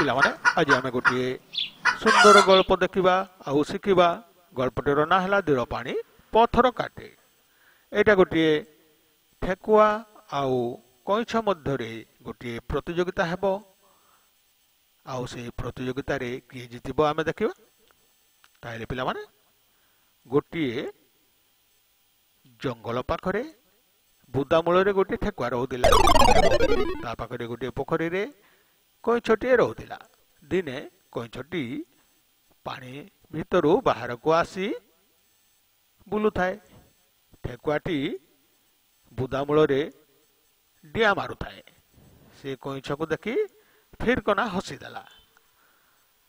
ପିଲାମାନେ ଆଜି ଆମେ ଗୋଟିଏ ସୁନ୍ଦର ଗଳ୍ପ ଦେଖିବା ଆଉ ଶିଖିବା। ଗଳ୍ପଟିର ନାଁ ହେଲା ଧୀର ପାଣି ପଥର କାଟେ। ଏଇଟା ଗୋଟିଏ ଠେକୁଆ ଆଉ କଇଁଛ ମଧ୍ୟରେ ଗୋଟିଏ ପ୍ରତିଯୋଗିତା ହେବ। ଆଉ ସେହି ପ୍ରତିଯୋଗିତାରେ କିଏ ଜିତିବ ଆମେ ଦେଖିବା। ତାହେଲେ ପିଲାମାନେ ଗୋଟିଏ ଜଙ୍ଗଲ ପାଖରେ ବୁଦାମୂଳରେ ଗୋଟିଏ ଠେକୁଆ ରହୁଥିଲା। ତା ପାଖରେ ଗୋଟିଏ ପୋଖରୀରେ କଇଁଛଟିଏ ରହୁଥିଲା। ଦିନେ କଇଁଛଟି ପାଣି ଭିତରୁ ବାହାରକୁ ଆସି ବୁଲୁଥାଏ। ଠେକୁଆଟି ବୁଦାମୂଳରେ ଡିଆଁ ମାରୁଥାଏ। ସେ କଇଁଛକୁ ଦେଖି ଫିରକନା ହସିଦେଲା।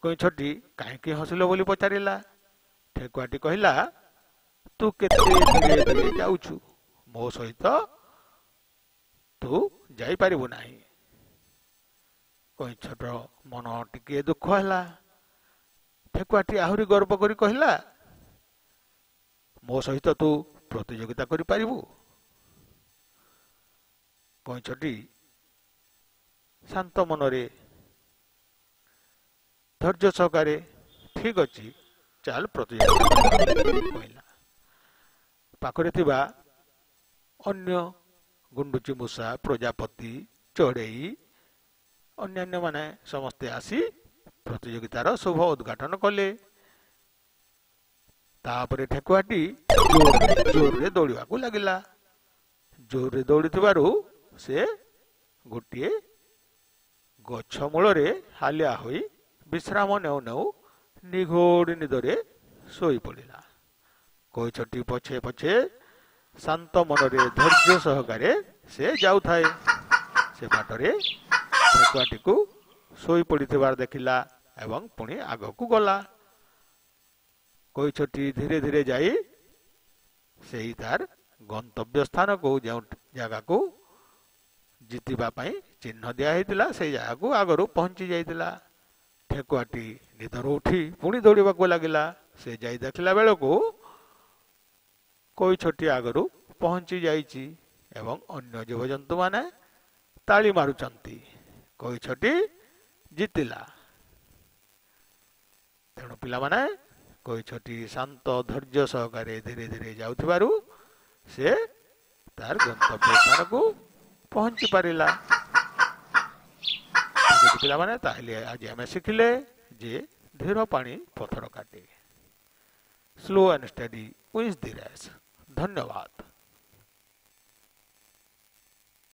କଇଁଛଟି କାହିଁକି ହସିଲ ବୋଲି ପଚାରିଲା। ଠେକୁଆଟି କହିଲା, ତୁ କେତେ ଧୀରେ ଧୀରେ ଯାଉଛୁ, ମୋ ସହିତ ତୁ ଯାଇପାରିବୁ ନାହିଁ। କଇଁଛର ମନ ଟିକିଏ ଦୁଃଖ ହେଲା। ଠେକୁଆଟି ଆହୁରି ଗର୍ବ କରି କହିଲା, ମୋ ସହିତ ତୁ ପ୍ରତିଯୋଗିତା କରିପାରିବୁ। କଇଁଛଟି ଶାନ୍ତ ମନରେ ଧୈର୍ଯ୍ୟ ସହକାରେ ଠିକ ଅଛି ଚାଲ ପ୍ରତିଯୋଗିତା କହିଲା। ପାଖରେ ଥିବା ଅନ୍ୟ ଗୁଣ୍ଡୁଚି ମୂଷା, ପ୍ରଜାପତି, ଚଢ଼େଇ, ଅନ୍ୟାନ୍ୟ ମାନେ ସମସ୍ତେ ଆସି ପ୍ରତିଯୋଗିତାର ଶୁଭ ଉଦ୍ଘାଟନ କଲେ। ତାପରେ ଠେକୁଆଟି ଜୋରରେ ଦୌଡ଼ିବାକୁ ଲାଗିଲା। ଜୋରରେ ଦୌଡ଼ିଥିବାରୁ ସେ ଗୋଟିଏ ଗଛ ମୂଳରେ ହାଲିଆ ହୋଇ ବିଶ୍ରାମ ନେଉ ନେଉ ନିଘୋଡ଼ ନିଦରେ ଶୋଇପଡ଼ିଲା। କଇଁଛଟି ପଛେ ପଛେ ଶାନ୍ତ ମନରେ ଧୈର୍ଯ୍ୟ ସହକାରେ ସେ ଯାଉଥାଏ। ସେ ବାଟରେ ଠେକୁଆଟିକୁ ଶୋଇପଡ଼ିଥିବାର ଦେଖିଲା ଏବଂ ପୁଣି ଆଗକୁ ଗଲା। କଇଁଛଟି ଧୀରେ ଧୀରେ ଯାଇ ସେହି ତାର ଗନ୍ତବ୍ୟ ସ୍ଥାନକୁ, ଯେଉଁ ଜାଗାକୁ ଜିତିବା ପାଇଁ ଚିହ୍ନ ଦିଆହେଇଥିଲା, ସେହି ଜାଗାକୁ ଆଗରୁ ପହଞ୍ଚି ଯାଇଥିଲା। ଠେକୁଆଟି ନିଦରୁ ଉଠି ପୁଣି ଦୌଡ଼ିବାକୁ ଲାଗିଲା। ସେ ଯାଇ ଦେଖିଲା ବେଳକୁ କଇଁଛଟି ଆଗରୁ ପହଞ୍ଚି ଯାଇଛି ଏବଂ ଅନ୍ୟ ଜୀବଜନ୍ତୁମାନେ ତାଳି ମାରୁଛନ୍ତି। କଇଁଛଟି ଜିତିଲା। ତେଣୁ ପିଲାମାନେ କଇଁଛଟି ଶାନ୍ତ ଧୈର୍ଯ୍ୟ ସହକାରେ ଧୀରେ ଧୀରେ ଯାଉଥିବାରୁ ସେ ତାର ଗନ୍ତବ୍ୟ ସ୍ଥାନକୁ ପହଞ୍ଚି ପାରିଲା। ପିଲାମାନେ ତାହେଲେ ଆଜି ଆମେ ଶିଖିଲେ ଯେ ଧୀର ପାଣି ପଥର କାଟେ। Slow and study wins the race. ଧନ୍ୟବାଦ।